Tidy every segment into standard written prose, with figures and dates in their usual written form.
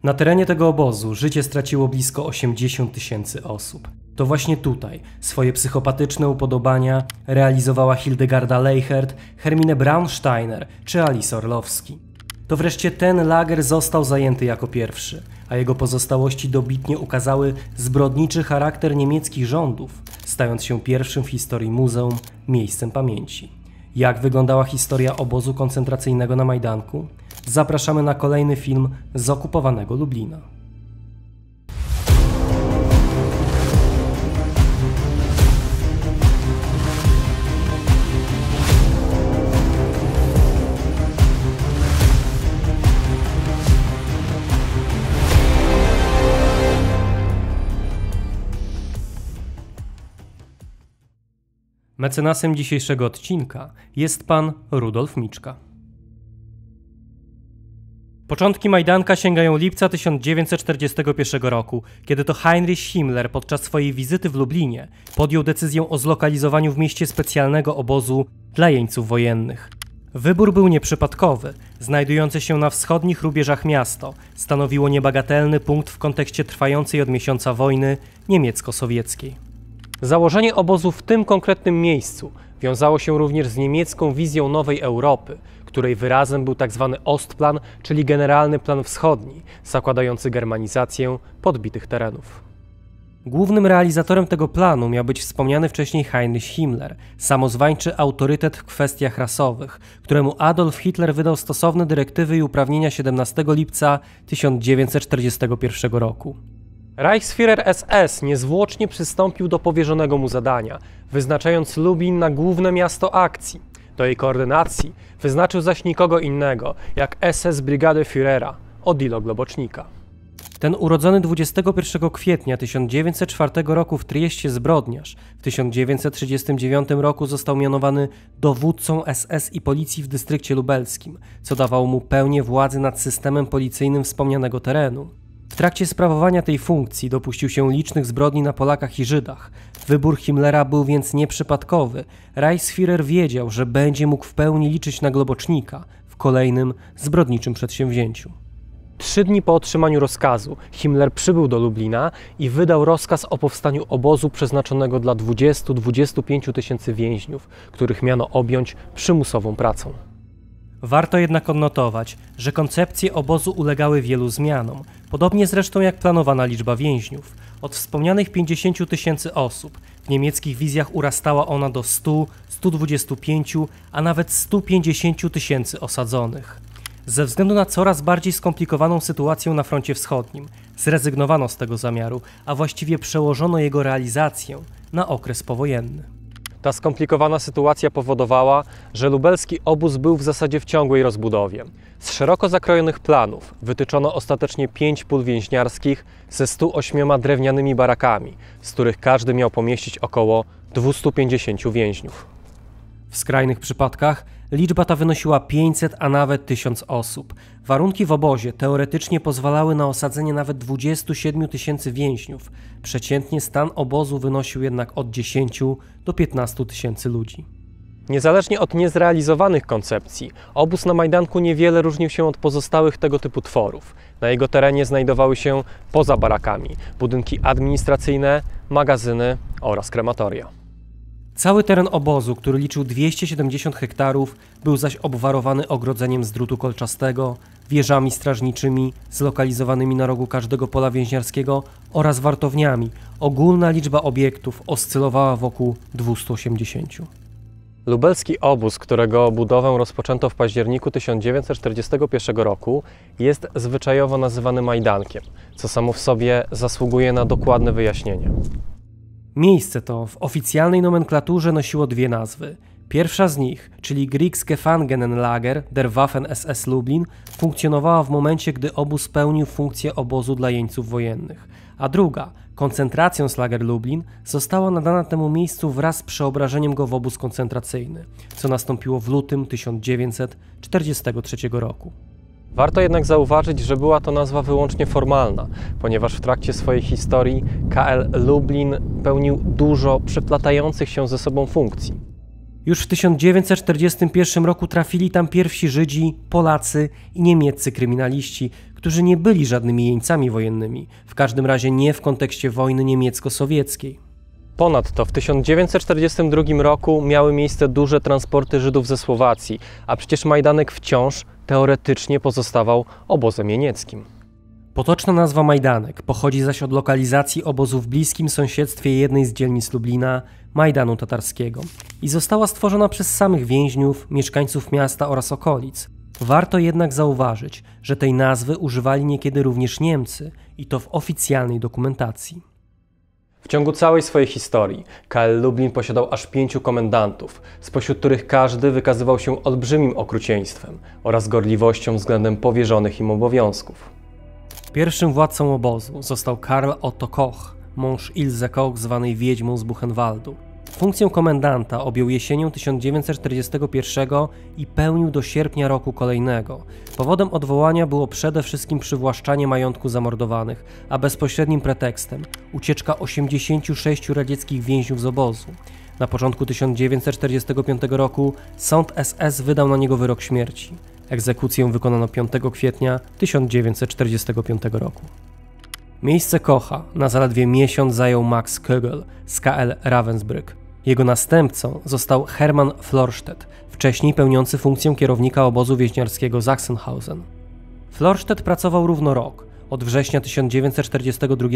Na terenie tego obozu życie straciło blisko 80 000 osób. To właśnie tutaj swoje psychopatyczne upodobania realizowała Hildegarda Leichert, Hermine Braunsteiner czy Alice Orlowski. To wreszcie ten lager został zajęty jako pierwszy, a jego pozostałości dobitnie ukazały zbrodniczy charakter niemieckich rządów, stając się pierwszym w historii muzeum miejscem pamięci. Jak wyglądała historia obozu koncentracyjnego na Majdanku? Zapraszamy na kolejny film z okupowanego Lublina. Mecenasem dzisiejszego odcinka jest pan Rudolf Miczka. Początki Majdanka sięgają lipca 1941 roku, kiedy to Heinrich Himmler podczas swojej wizyty w Lublinie podjął decyzję o zlokalizowaniu w mieście specjalnego obozu dla jeńców wojennych. Wybór był nieprzypadkowy. Znajdujące się na wschodnich rubieżach miasto stanowiło niebagatelny punkt w kontekście trwającej od miesiąca wojny niemiecko-sowieckiej. Założenie obozu w tym konkretnym miejscu wiązało się również z niemiecką wizją nowej Europy, której wyrazem był tzw. Ostplan, czyli generalny plan wschodni, zakładający germanizację podbitych terenów. Głównym realizatorem tego planu miał być wspomniany wcześniej Heinrich Himmler, samozwańczy autorytet w kwestiach rasowych, któremu Adolf Hitler wydał stosowne dyrektywy i uprawnienia 17 lipca 1941 roku. Reichsführer SS niezwłocznie przystąpił do powierzonego mu zadania, wyznaczając Lublin na główne miasto akcji. Do jej koordynacji wyznaczył zaś nikogo innego, jak SS Brigade Führera, Odilo Globocznika. Ten urodzony 21 kwietnia 1904 roku w Trieście zbrodniarz w 1939 roku został mianowany dowódcą SS i policji w dystrykcie lubelskim, co dawało mu pełnię władzy nad systemem policyjnym wspomnianego terenu. W trakcie sprawowania tej funkcji dopuścił się licznych zbrodni na Polakach i Żydach. Wybór Himmlera był więc nieprzypadkowy. Reichsführer wiedział, że będzie mógł w pełni liczyć na Globocznika w kolejnym zbrodniczym przedsięwzięciu. 3 dni po otrzymaniu rozkazu Himmler przybył do Lublina i wydał rozkaz o powstaniu obozu przeznaczonego dla 20–25 tysięcy więźniów, których miano objąć przymusową pracą. Warto jednak odnotować, że koncepcje obozu ulegały wielu zmianom, podobnie zresztą jak planowana liczba więźniów. Od wspomnianych 50 000 osób w niemieckich wizjach urastała ona do 100, 125, a nawet 150 000 osadzonych. Ze względu na coraz bardziej skomplikowaną sytuację na froncie wschodnim zrezygnowano z tego zamiaru, a właściwie przełożono jego realizację na okres powojenny. Ta skomplikowana sytuacja powodowała, że lubelski obóz był w zasadzie w ciągłej rozbudowie. Z szeroko zakrojonych planów wytyczono ostatecznie 5 pól więźniarskich ze 108 drewnianymi barakami, z których każdy miał pomieścić około 250 więźniów. W skrajnych przypadkach liczba ta wynosiła 500, a nawet 1000 osób. Warunki w obozie teoretycznie pozwalały na osadzenie nawet 27 000 więźniów. Przeciętnie stan obozu wynosił jednak od 10 do 15 000 ludzi. Niezależnie od niezrealizowanych koncepcji, obóz na Majdanku niewiele różnił się od pozostałych tego typu tworów. Na jego terenie znajdowały się poza barakami budynki administracyjne, magazyny oraz krematoria. Cały teren obozu, który liczył 270 hektarów, był zaś obwarowany ogrodzeniem z drutu kolczastego, wieżami strażniczymi zlokalizowanymi na rogu każdego pola więźniarskiego oraz wartowniami. Ogólna liczba obiektów oscylowała wokół 280. Lubelski obóz, którego budowę rozpoczęto w październiku 1941 roku, jest zwyczajowo nazywany Majdankiem, co samo w sobie zasługuje na dokładne wyjaśnienie. Miejsce to w oficjalnej nomenklaturze nosiło 2 nazwy. Pierwsza z nich, czyli Kriegsgefangenenlager der Waffen-SS Lublin, funkcjonowała w momencie, gdy obóz pełnił funkcję obozu dla jeńców wojennych, a druga, Koncentrationslager Lublin, została nadana temu miejscu wraz z przeobrażeniem go w obóz koncentracyjny, co nastąpiło w lutym 1943 roku. Warto jednak zauważyć, że była to nazwa wyłącznie formalna, ponieważ w trakcie swojej historii KL Lublin pełnił dużo przeplatających się ze sobą funkcji. Już w 1941 roku trafili tam pierwsi Żydzi, Polacy i niemieccy kryminaliści, którzy nie byli żadnymi jeńcami wojennymi, w każdym razie nie w kontekście wojny niemiecko-sowieckiej. Ponadto w 1942 roku miały miejsce duże transporty Żydów ze Słowacji, a przecież Majdanek wciąż teoretycznie pozostawał obozem jenieckim. Potoczna nazwa Majdanek pochodzi zaś od lokalizacji obozu w bliskim sąsiedztwie jednej z dzielnic Lublina, Majdanu Tatarskiego, i została stworzona przez samych więźniów, mieszkańców miasta oraz okolic. Warto jednak zauważyć, że tej nazwy używali niekiedy również Niemcy i to w oficjalnej dokumentacji. W ciągu całej swojej historii KL Lublin posiadał aż 5 komendantów, spośród których każdy wykazywał się olbrzymim okrucieństwem oraz gorliwością względem powierzonych im obowiązków. Pierwszym władcą obozu został Karl Otto Koch, mąż Ilse Koch, zwanej Wiedźmą z Buchenwaldu. Funkcję komendanta objął jesienią 1941 i pełnił do sierpnia roku kolejnego. Powodem odwołania było przede wszystkim przywłaszczanie majątku zamordowanych, a bezpośrednim pretekstem ucieczka 86 radzieckich więźniów z obozu. Na początku 1945 roku sąd SS wydał na niego wyrok śmierci. Egzekucję wykonano 5 kwietnia 1945 roku. Miejsce Kocha na zaledwie miesiąc zajął Max Kögel z KL Ravensbrück. Jego następcą został Hermann Florstedt, wcześniej pełniący funkcję kierownika obozu więźniarskiego Sachsenhausen. Florstedt pracował równo rok, od września 1942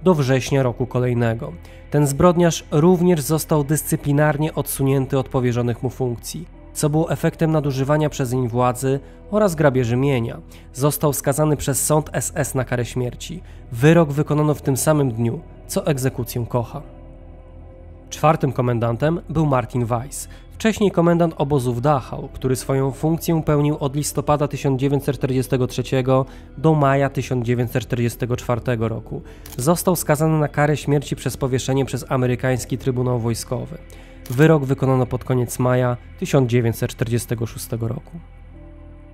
do września roku kolejnego. Ten zbrodniarz również został dyscyplinarnie odsunięty od powierzonych mu funkcji, co było efektem nadużywania przezeń władzy oraz grabieży mienia. Został skazany przez sąd SS na karę śmierci. Wyrok wykonano w tym samym dniu, co egzekucję Kocha. Czwartym komendantem był Martin Weiss, wcześniej komendant obozu w Dachau, który swoją funkcję pełnił od listopada 1943 do maja 1944 roku. Został skazany na karę śmierci przez powieszenie przez amerykański Trybunał Wojskowy. Wyrok wykonano pod koniec maja 1946 roku.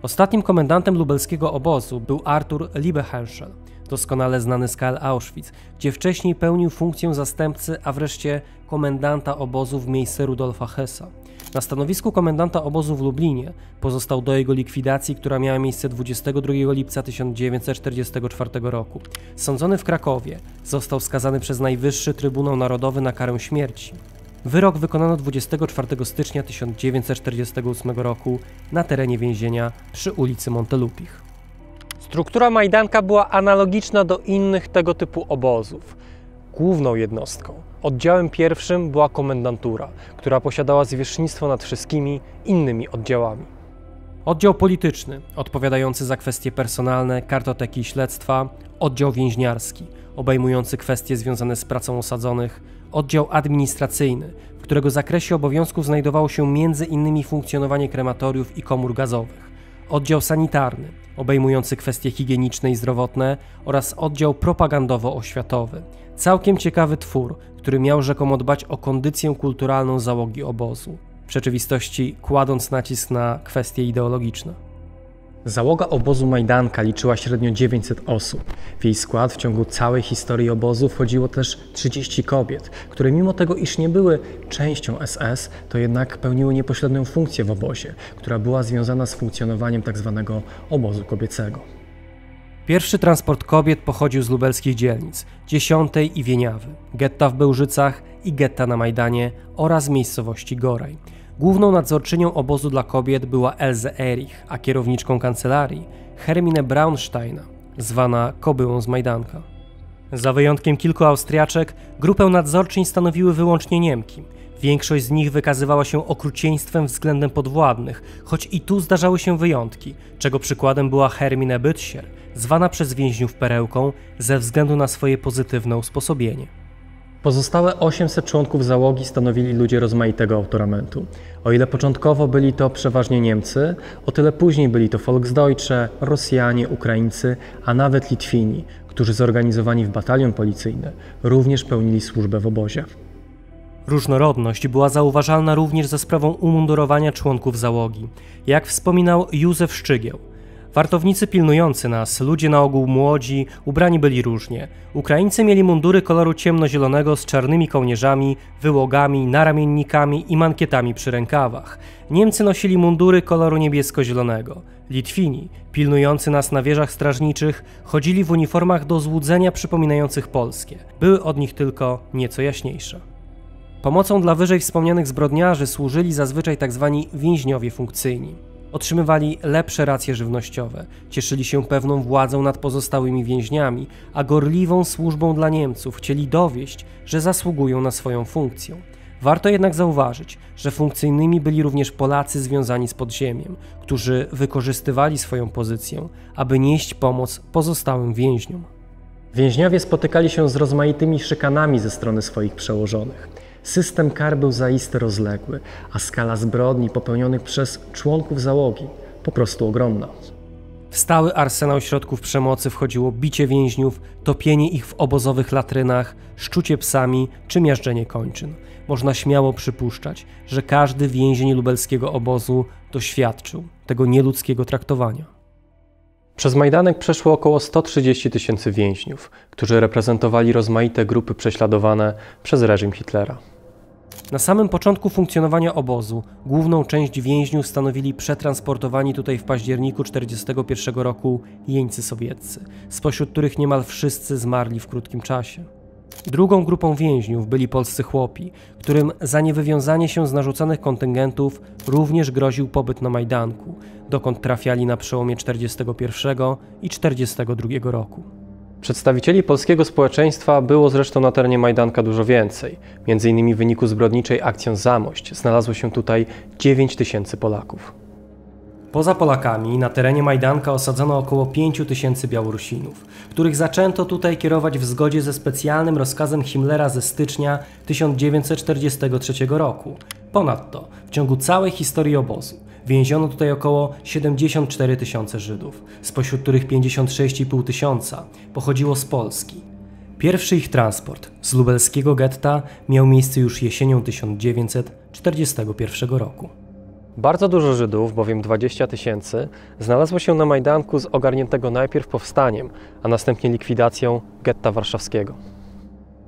Ostatnim komendantem lubelskiego obozu był Arthur Liebehenschel, doskonale znany z KL Auschwitz, gdzie wcześniej pełnił funkcję zastępcy, a wreszcie komendanta obozu w miejsce Rudolfa Hessa. Na stanowisku komendanta obozu w Lublinie pozostał do jego likwidacji, która miała miejsce 22 lipca 1944 roku. Sądzony w Krakowie, został skazany przez Najwyższy Trybunał Narodowy na karę śmierci. Wyrok wykonano 24 stycznia 1948 roku na terenie więzienia przy ulicy Montelupich. Struktura Majdanka była analogiczna do innych tego typu obozów. Główną jednostką, oddziałem pierwszym była komendantura, która posiadała zwierzchnictwo nad wszystkimi innymi oddziałami. Oddział polityczny, odpowiadający za kwestie personalne, kartoteki i śledztwa, oddział więźniarski, obejmujący kwestie związane z pracą osadzonych, oddział administracyjny, w którego zakresie obowiązków znajdowało się m.in. funkcjonowanie krematoriów i komór gazowych, oddział sanitarny, obejmujący kwestie higieniczne i zdrowotne oraz oddział propagandowo-oświatowy. Całkiem ciekawy twór, który miał rzekomo dbać o kondycję kulturalną załogi obozu, w rzeczywistości kładąc nacisk na kwestie ideologiczne. Załoga obozu Majdanka liczyła średnio 900 osób. W jej skład w ciągu całej historii obozu wchodziło też 30 kobiet, które mimo tego, iż nie były częścią SS, to jednak pełniły niepośrednią funkcję w obozie, która była związana z funkcjonowaniem tzw. obozu kobiecego. Pierwszy transport kobiet pochodził z lubelskich dzielnic, 10 i Wieniawy, getta w Bełżycach i getta na Majdanie oraz miejscowości Goraj. Główną nadzorczynią obozu dla kobiet była Else Erich, a kierowniczką kancelarii Hermine Braunsteina, zwana Kobyłą z Majdanka. Za wyjątkiem kilku Austriaczek, grupę nadzorczyń stanowiły wyłącznie Niemki. Większość z nich wykazywała się okrucieństwem względem podwładnych, choć i tu zdarzały się wyjątki, czego przykładem była Hermine Büttcher, zwana przez więźniów perełką ze względu na swoje pozytywne usposobienie. Pozostałe 800 członków załogi stanowili ludzie rozmaitego autoramentu. O ile początkowo byli to przeważnie Niemcy, o tyle później byli to Volksdeutsche, Rosjanie, Ukraińcy, a nawet Litwini, którzy zorganizowani w batalion policyjny również pełnili służbę w obozie. Różnorodność była zauważalna również za sprawą umundurowania członków załogi. Jak wspominał Józef Szczygieł, Wartownicy pilnujący nas, ludzie na ogół młodzi, ubrani byli różnie. Ukraińcy mieli mundury koloru ciemnozielonego z czarnymi kołnierzami, wyłogami, naramiennikami i mankietami przy rękawach. Niemcy nosili mundury koloru niebiesko-zielonego. Litwini, pilnujący nas na wieżach strażniczych, chodzili w uniformach do złudzenia przypominających polskie. Były od nich tylko nieco jaśniejsze. Pomocą dla wyżej wspomnianych zbrodniarzy służyli zazwyczaj tzw. więźniowie funkcyjni. Otrzymywali lepsze racje żywnościowe, cieszyli się pewną władzą nad pozostałymi więźniami, a gorliwą służbą dla Niemców chcieli dowieść, że zasługują na swoją funkcję. Warto jednak zauważyć, że funkcyjnymi byli również Polacy związani z podziemiem, którzy wykorzystywali swoją pozycję, aby nieść pomoc pozostałym więźniom. Więźniowie spotykali się z rozmaitymi szykanami ze strony swoich przełożonych. System kar był zaiste rozległy, a skala zbrodni popełnionych przez członków załogi po prostu ogromna. W stały arsenał środków przemocy wchodziło bicie więźniów, topienie ich w obozowych latrynach, szczucie psami czy miażdżenie kończyn. Można śmiało przypuszczać, że każdy więzień lubelskiego obozu doświadczył tego nieludzkiego traktowania. Przez Majdanek przeszło około 130 000 więźniów, którzy reprezentowali rozmaite grupy prześladowane przez reżim Hitlera. Na samym początku funkcjonowania obozu główną część więźniów stanowili przetransportowani tutaj w październiku 1941 roku jeńcy sowieccy, spośród których niemal wszyscy zmarli w krótkim czasie. Drugą grupą więźniów byli polscy chłopi, którym za niewywiązanie się z narzucanych kontyngentów również groził pobyt na Majdanku, dokąd trafiali na przełomie 1941 i 1942 roku. Przedstawicieli polskiego społeczeństwa było zresztą na terenie Majdanka dużo więcej. Między innymi w wyniku zbrodniczej akcji Zamość znalazło się tutaj 9 000 Polaków. Poza Polakami na terenie Majdanka osadzono około 5 000 Białorusinów, których zaczęto tutaj kierować w zgodzie ze specjalnym rozkazem Himmlera ze stycznia 1943 roku. Ponadto w ciągu całej historii obozu więziono tutaj około 74 000 Żydów, spośród których 56,5 tysiąca pochodziło z Polski. Pierwszy ich transport z lubelskiego getta miał miejsce już jesienią 1941 roku. Bardzo dużo Żydów, bowiem 20 000, znalazło się na Majdanku z ogarniętego najpierw powstaniem, a następnie likwidacją getta warszawskiego.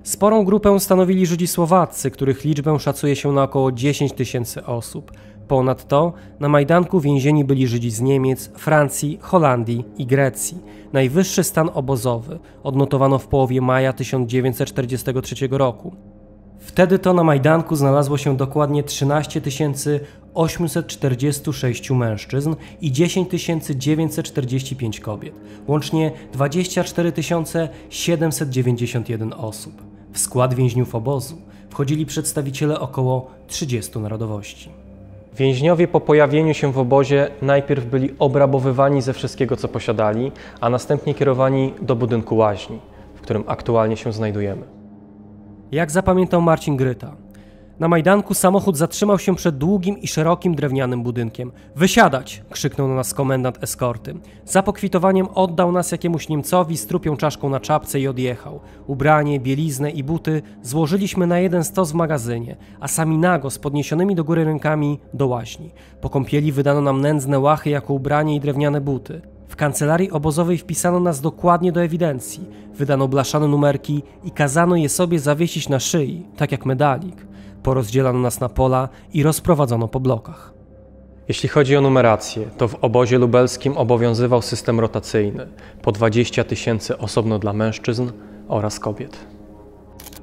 Sporą grupę stanowili Żydzi słowaccy, których liczbę szacuje się na około 10 000 osób. Ponadto na Majdanku więzieni byli Żydzi z Niemiec, Francji, Holandii i Grecji. Najwyższy stan obozowy odnotowano w połowie maja 1943 roku. Wtedy to na Majdanku znalazło się dokładnie 13 846 mężczyzn i 10 945 kobiet, łącznie 24 791 osób. W skład więźniów obozu wchodzili przedstawiciele około 30 narodowości. Więźniowie po pojawieniu się w obozie najpierw byli obrabowywani ze wszystkiego, co posiadali, a następnie kierowani do budynku łaźni, w którym aktualnie się znajdujemy. Jak zapamiętał Marcin Gryta, na Majdanku samochód zatrzymał się przed długim i szerokim drewnianym budynkiem. „Wysiadać!” krzyknął na nas komendant eskorty. Za pokwitowaniem oddał nas jakiemuś Niemcowi z trupią czaszką na czapce i odjechał. Ubranie, bieliznę i buty złożyliśmy na jeden stos w magazynie, a sami nago z podniesionymi do góry rękami do łaźni. Po kąpieli wydano nam nędzne łachy jako ubranie i drewniane buty. W kancelarii obozowej wpisano nas dokładnie do ewidencji. Wydano blaszane numerki i kazano je sobie zawiesić na szyi, tak jak medalik. Porozdzielano nas na pola i rozprowadzono po blokach. Jeśli chodzi o numerację, to w obozie lubelskim obowiązywał system rotacyjny, po 20 000 osobno dla mężczyzn oraz kobiet.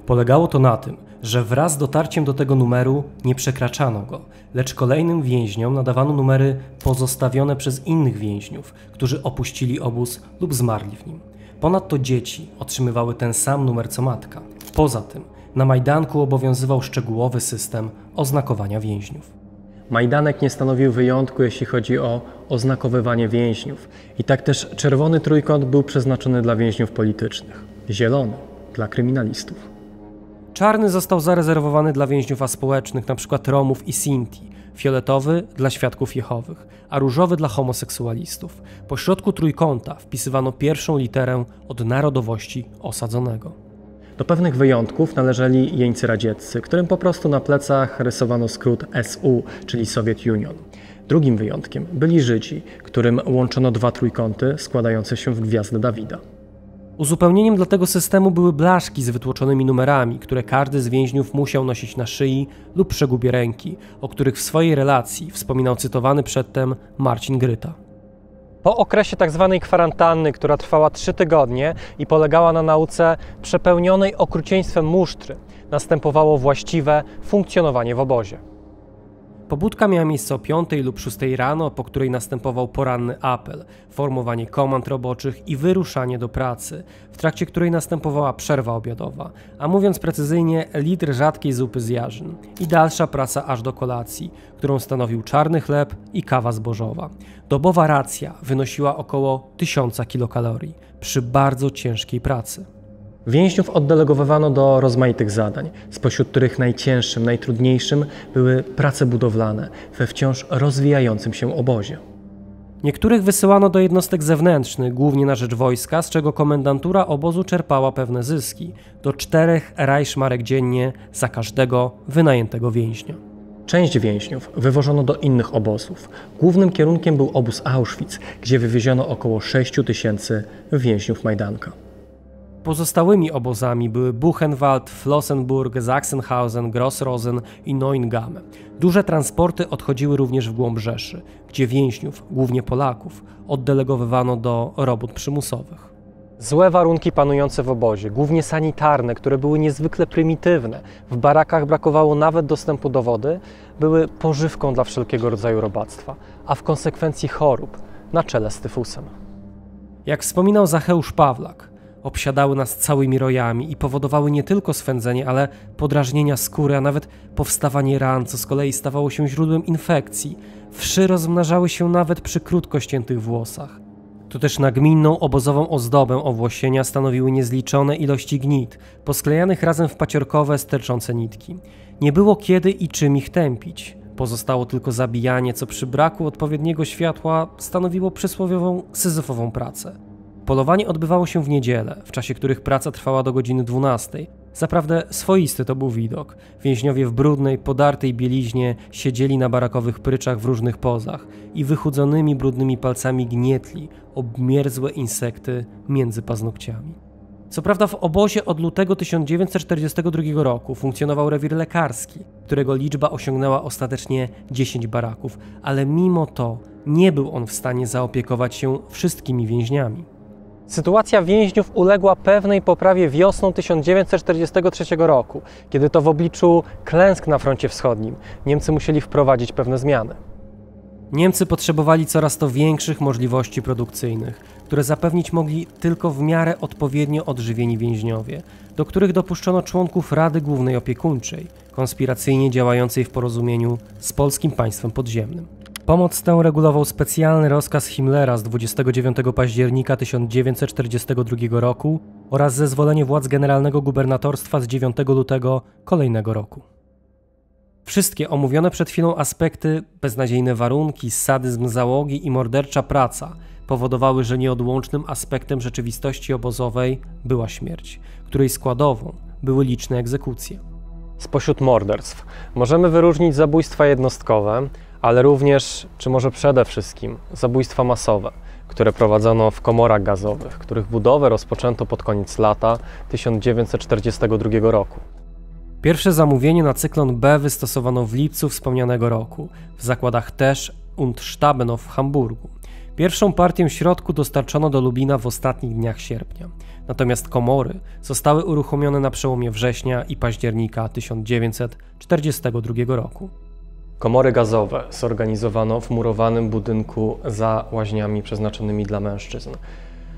Polegało to na tym, że wraz z dotarciem do tego numeru nie przekraczano go, lecz kolejnym więźniom nadawano numery pozostawione przez innych więźniów, którzy opuścili obóz lub zmarli w nim. Ponadto dzieci otrzymywały ten sam numer co matka. Poza tym na Majdanku obowiązywał szczegółowy system oznakowania więźniów. Majdanek nie stanowił wyjątku, jeśli chodzi o oznakowywanie więźniów. I tak też czerwony trójkąt był przeznaczony dla więźniów politycznych, zielony dla kryminalistów. Czarny został zarezerwowany dla więźniów aspołecznych, np. Romów i Sinti, fioletowy dla świadków Jehowych, a różowy dla homoseksualistów. Po środku trójkąta wpisywano pierwszą literę od narodowości osadzonego. Do pewnych wyjątków należeli jeńcy radzieccy, którym po prostu na plecach rysowano skrót SU, czyli Soviet Union. Drugim wyjątkiem byli Żydzi, którym łączono dwa trójkąty składające się w gwiazdę Dawida. Uzupełnieniem dla tego systemu były blaszki z wytłoczonymi numerami, które każdy z więźniów musiał nosić na szyi lub przegubie ręki, o których w swojej relacji wspominał cytowany przedtem Marcin Gryta. Po okresie tzw. kwarantanny, która trwała 3 tygodnie i polegała na nauce przepełnionej okrucieństwem musztry, następowało właściwe funkcjonowanie w obozie. Pobudka miała miejsce o 5 lub 6 rano, po której następował poranny apel, formowanie komand roboczych i wyruszanie do pracy, w trakcie której następowała przerwa obiadowa, a mówiąc precyzyjnie litr rzadkiej zupy z jarzyn i dalsza praca aż do kolacji, którą stanowił czarny chleb i kawa zbożowa. Dobowa racja wynosiła około 1000 kilokalorii przy bardzo ciężkiej pracy. Więźniów oddelegowywano do rozmaitych zadań, spośród których najcięższym, najtrudniejszym były prace budowlane we wciąż rozwijającym się obozie. Niektórych wysyłano do jednostek zewnętrznych, głównie na rzecz wojska, z czego komendantura obozu czerpała pewne zyski, do 4 Reichsmarek dziennie za każdego wynajętego więźnia. Część więźniów wywożono do innych obozów. Głównym kierunkiem był obóz Auschwitz, gdzie wywieziono około 6000 więźniów Majdanka. Pozostałymi obozami były Buchenwald, Flossenburg, Sachsenhausen, Grossrosen i Neuengamme. Duże transporty odchodziły również w głąb Rzeszy, gdzie więźniów, głównie Polaków, oddelegowywano do robót przymusowych. Złe warunki panujące w obozie, głównie sanitarne, które były niezwykle prymitywne, w barakach brakowało nawet dostępu do wody, były pożywką dla wszelkiego rodzaju robactwa, a w konsekwencji chorób, na czele z tyfusem. Jak wspominał Zacheusz Pawlak, obsiadały nas całymi rojami i powodowały nie tylko swędzenie, ale podrażnienia skóry, a nawet powstawanie ran, co z kolei stawało się źródłem infekcji. Wszy rozmnażały się nawet przy krótko ściętych włosach. To też nagminną obozową ozdobę owłosienia stanowiły niezliczone ilości gnit, posklejanych razem w paciorkowe, sterczące nitki. Nie było kiedy i czym ich tępić. Pozostało tylko zabijanie, co przy braku odpowiedniego światła stanowiło przysłowiową syzyfową pracę. Polowanie odbywało się w niedzielę, w czasie których praca trwała do godziny 12. Zaprawdę swoisty to był widok. Więźniowie w brudnej, podartej bieliźnie siedzieli na barakowych pryczach w różnych pozach i wychudzonymi, brudnymi palcami gnietli obmierzłe insekty między paznokciami. Co prawda w obozie od lutego 1942 roku funkcjonował rewir lekarski, którego liczba osiągnęła ostatecznie 10 baraków, ale mimo to nie był on w stanie zaopiekować się wszystkimi więźniami. Sytuacja więźniów uległa pewnej poprawie wiosną 1943 roku, kiedy to w obliczu klęsk na froncie wschodnim Niemcy musieli wprowadzić pewne zmiany. Niemcy potrzebowali coraz to większych możliwości produkcyjnych, które zapewnić mogli tylko w miarę odpowiednio odżywieni więźniowie, do których dopuszczono członków Rady Głównej Opiekuńczej, konspiracyjnie działającej w porozumieniu z polskim państwem podziemnym. Pomoc tę regulował specjalny rozkaz Himmlera z 29 października 1942 roku oraz zezwolenie władz generalnego gubernatorstwa z 9 lutego kolejnego roku. Wszystkie omówione przed chwilą aspekty, beznadziejne warunki, sadyzm załogi i mordercza praca powodowały, że nieodłącznym aspektem rzeczywistości obozowej była śmierć, której składową były liczne egzekucje. Spośród morderstw możemy wyróżnić zabójstwa jednostkowe, ale również, czy może przede wszystkim, zabójstwa masowe, które prowadzono w komorach gazowych, których budowę rozpoczęto pod koniec lata 1942 roku. Pierwsze zamówienie na cyklon B wystosowano w lipcu wspomnianego roku w zakładach Tesch und Stabenow w Hamburgu. Pierwszą partię środku dostarczono do Lublina w ostatnich dniach sierpnia, natomiast komory zostały uruchomione na przełomie września i października 1942 roku. Komory gazowe zorganizowano w murowanym budynku za łaźniami przeznaczonymi dla mężczyzn.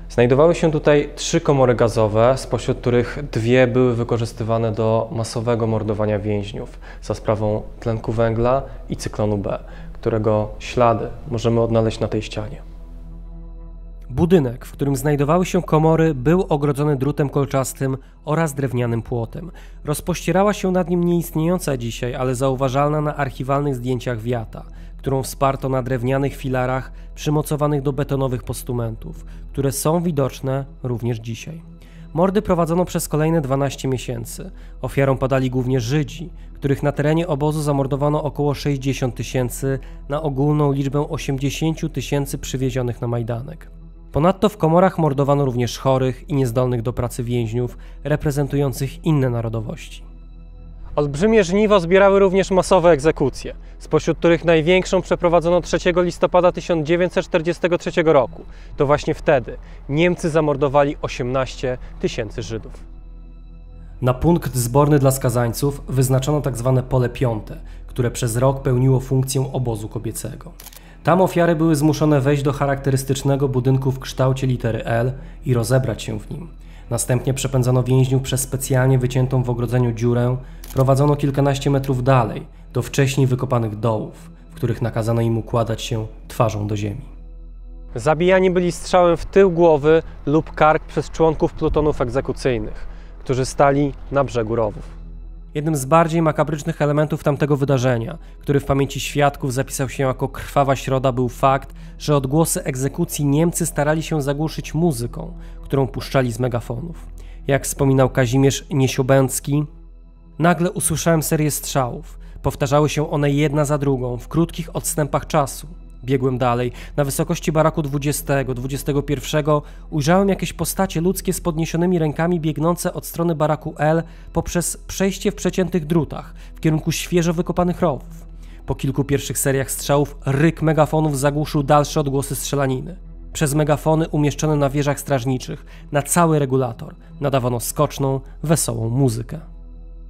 Znajdowały się tutaj 3 komory gazowe, spośród których 2 były wykorzystywane do masowego mordowania więźniów za sprawą tlenku węgla i cyklonu B, którego ślady możemy odnaleźć na tej ścianie. Budynek, w którym znajdowały się komory, był ogrodzony drutem kolczastym oraz drewnianym płotem. Rozpościerała się nad nim nieistniejąca dzisiaj, ale zauważalna na archiwalnych zdjęciach wiata, którą wsparto na drewnianych filarach przymocowanych do betonowych postumentów, które są widoczne również dzisiaj. Mordy prowadzono przez kolejne 12 miesięcy. Ofiarą padali głównie Żydzi, których na terenie obozu zamordowano około 60 000 na ogólną liczbę 80 000 przywiezionych na Majdanek. Ponadto w komorach mordowano również chorych i niezdolnych do pracy więźniów reprezentujących inne narodowości. Olbrzymie żniwo zbierały również masowe egzekucje, spośród których największą przeprowadzono 3 listopada 1943 roku. To właśnie wtedy Niemcy zamordowali 18 000 Żydów. Na punkt zborny dla skazańców wyznaczono tzw. pole piąte, które przez rok pełniło funkcję obozu kobiecego. Tam ofiary były zmuszone wejść do charakterystycznego budynku w kształcie litery L i rozebrać się w nim. Następnie przepędzano więźniów przez specjalnie wyciętą w ogrodzeniu dziurę, prowadzono kilkanaście metrów dalej, do wcześniej wykopanych dołów, w których nakazano im układać się twarzą do ziemi. Zabijani byli strzałem w tył głowy lub kark przez członków plutonów egzekucyjnych, którzy stali na brzegu rowów. Jednym z bardziej makabrycznych elementów tamtego wydarzenia, który w pamięci świadków zapisał się jako krwawa środa, był fakt, że odgłosy egzekucji Niemcy starali się zagłuszyć muzyką, którą puszczali z megafonów. Jak wspominał Kazimierz Niesiobęcki, nagle usłyszałem serię strzałów. Powtarzały się one jedna za drugą, w krótkich odstępach czasu. Biegłem dalej. Na wysokości baraku 20, 21 ujrzałem jakieś postacie ludzkie z podniesionymi rękami biegnące od strony baraku L poprzez przejście w przeciętych drutach w kierunku świeżo wykopanych rowów. Po kilku pierwszych seriach strzałów ryk megafonów zagłuszył dalsze odgłosy strzelaniny. Przez megafony umieszczone na wieżach strażniczych, na cały regulator, nadawano skoczną, wesołą muzykę.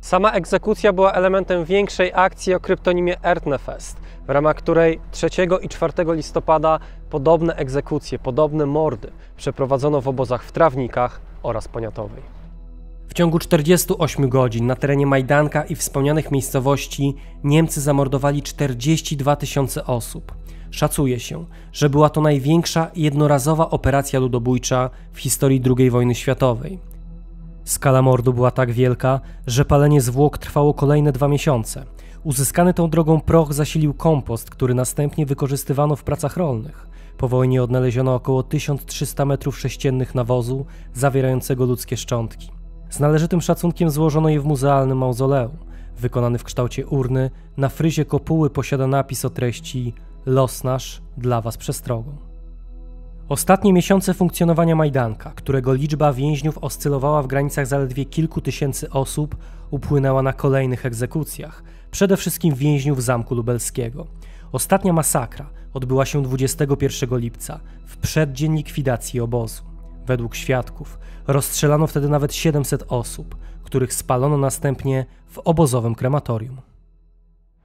Sama egzekucja była elementem większej akcji o kryptonimie Erdnefest, w ramach której 3 i 4 listopada podobne egzekucje, podobne mordy przeprowadzono w obozach w Trawnikach oraz Poniatowej. W ciągu 48 godzin na terenie Majdanka i wspomnianych miejscowości Niemcy zamordowali 42 000 osób. Szacuje się, że była to największa jednorazowa operacja ludobójcza w historii II wojny światowej. Skala mordu była tak wielka, że palenie zwłok trwało kolejne 2 miesiące. Uzyskany tą drogą proch zasilił kompost, który następnie wykorzystywano w pracach rolnych. Po wojnie odnaleziono około 1300 m3 nawozu zawierającego ludzkie szczątki. Z należytym szacunkiem złożono je w muzealnym mauzoleum. Wykonany w kształcie urny, na fryzie kopuły posiada napis o treści „Los nasz dla was przestrogą”. Ostatnie miesiące funkcjonowania Majdanka, którego liczba więźniów oscylowała w granicach zaledwie kilku tysięcy osób, upłynęła na kolejnych egzekucjach, przede wszystkim więźniów Zamku Lubelskiego. Ostatnia masakra odbyła się 21 lipca, w przeddzień likwidacji obozu. Według świadków rozstrzelano wtedy nawet 700 osób, których spalono następnie w obozowym krematorium.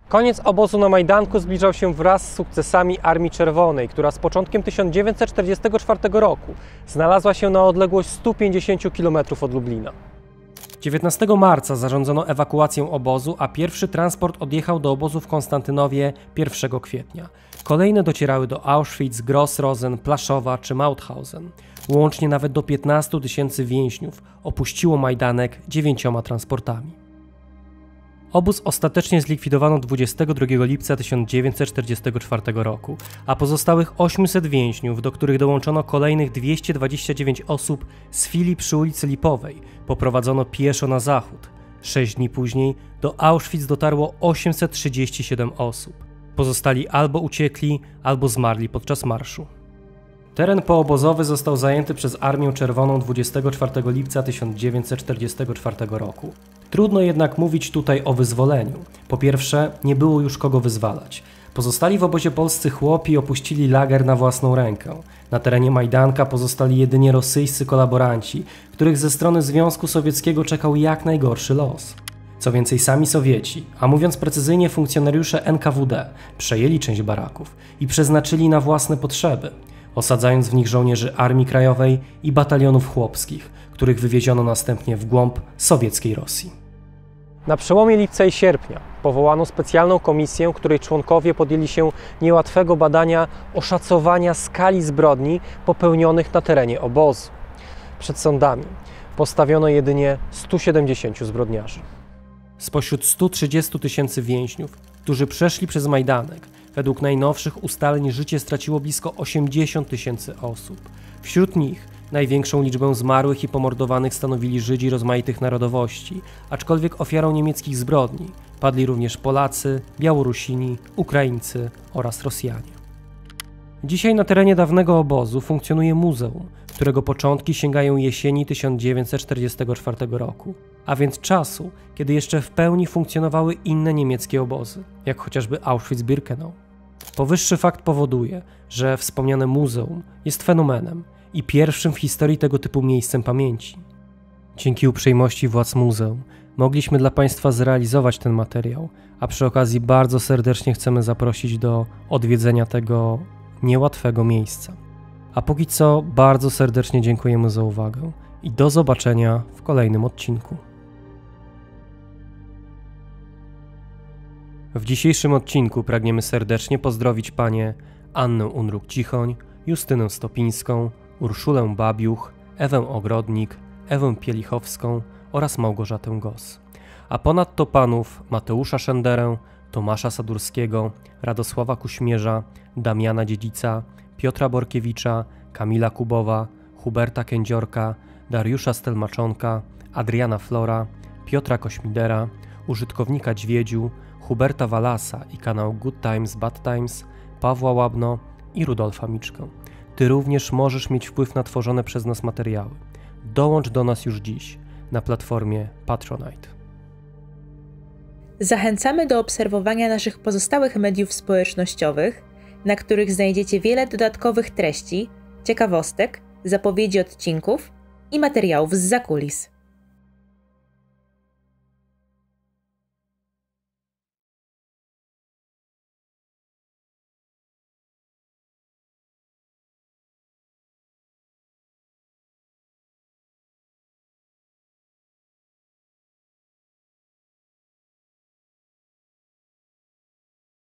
Koniec obozu na Majdanku zbliżał się wraz z sukcesami Armii Czerwonej, która z początkiem 1944 roku znalazła się na odległość 150 km od Lublina. 19 marca zarządzono ewakuację obozu, a pierwszy transport odjechał do obozu w Konstantynowie 1 kwietnia. Kolejne docierały do Auschwitz, Gross-Rosen, Plaszowa czy Mauthausen. Łącznie nawet do 15 000 więźniów opuściło Majdanek 9 transportami. Obóz ostatecznie zlikwidowano 22 lipca 1944 roku, a pozostałych 800 więźniów, do których dołączono kolejnych 229 osób z filii przy ulicy Lipowej, poprowadzono pieszo na zachód. 6 dni później do Auschwitz dotarło 837 osób. Pozostali albo uciekli, albo zmarli podczas marszu. Teren poobozowy został zajęty przez Armię Czerwoną 24 lipca 1944 roku. Trudno jednak mówić tutaj o wyzwoleniu. Po pierwsze, nie było już kogo wyzwalać. Pozostali w obozie polscy chłopi opuścili lager na własną rękę. Na terenie Majdanka pozostali jedynie rosyjscy kolaboranci, których ze strony Związku Sowieckiego czekał jak najgorszy los. Co więcej, sami Sowieci, a mówiąc precyzyjnie funkcjonariusze NKWD, przejęli część baraków i przeznaczyli na własne potrzeby, osadzając w nich żołnierzy Armii Krajowej i batalionów chłopskich, których wywieziono następnie w głąb sowieckiej Rosji. Na przełomie lipca i sierpnia powołano specjalną komisję, której członkowie podjęli się niełatwego badania oszacowania skali zbrodni popełnionych na terenie obozu. Przed sądami postawiono jedynie 170 zbrodniarzy. Spośród 130 000 więźniów, którzy przeszli przez Majdanek, według najnowszych ustaleń życie straciło blisko 80 000 osób. Wśród nich Największą liczbę zmarłych i pomordowanych stanowili Żydzi rozmaitych narodowości, aczkolwiek ofiarą niemieckich zbrodni padli również Polacy, Białorusini, Ukraińcy oraz Rosjanie. Dzisiaj na terenie dawnego obozu funkcjonuje muzeum, którego początki sięgają jesieni 1944 roku, a więc czasu, kiedy jeszcze w pełni funkcjonowały inne niemieckie obozy, jak chociażby Auschwitz-Birkenau. Powyższy fakt powoduje, że wspomniane muzeum jest fenomenem i pierwszym w historii tego typu miejscem pamięci. Dzięki uprzejmości władz muzeum mogliśmy dla Państwa zrealizować ten materiał, a przy okazji bardzo serdecznie chcemy zaprosić do odwiedzenia tego niełatwego miejsca. A póki co bardzo serdecznie dziękujemy za uwagę i do zobaczenia w kolejnym odcinku. W dzisiejszym odcinku pragniemy serdecznie pozdrowić panie Annę Unruk-Cichoń, Justynę Stopińską, Urszulę Babiuch, Ewę Ogrodnik, Ewę Pielichowską oraz Małgorzatę Gos. A ponadto panów Mateusza Szenderę, Tomasza Sadurskiego, Radosława Kuśmierza, Damiana Dziedzica, Piotra Borkiewicza, Kamila Kubowa, Huberta Kędziorka, Dariusza Stelmaczonka, Adriana Flora, Piotra Kośmidera, użytkownika Dźwiedziu, Huberta Walasa i kanał Good Times, Bad Times, Pawła Łabno i Rudolfa Miczkę. Ty również możesz mieć wpływ na tworzone przez nas materiały. Dołącz do nas już dziś na platformie Patronite. Zachęcamy do obserwowania naszych pozostałych mediów społecznościowych, na których znajdziecie wiele dodatkowych treści, ciekawostek, zapowiedzi odcinków i materiałów zza kulis.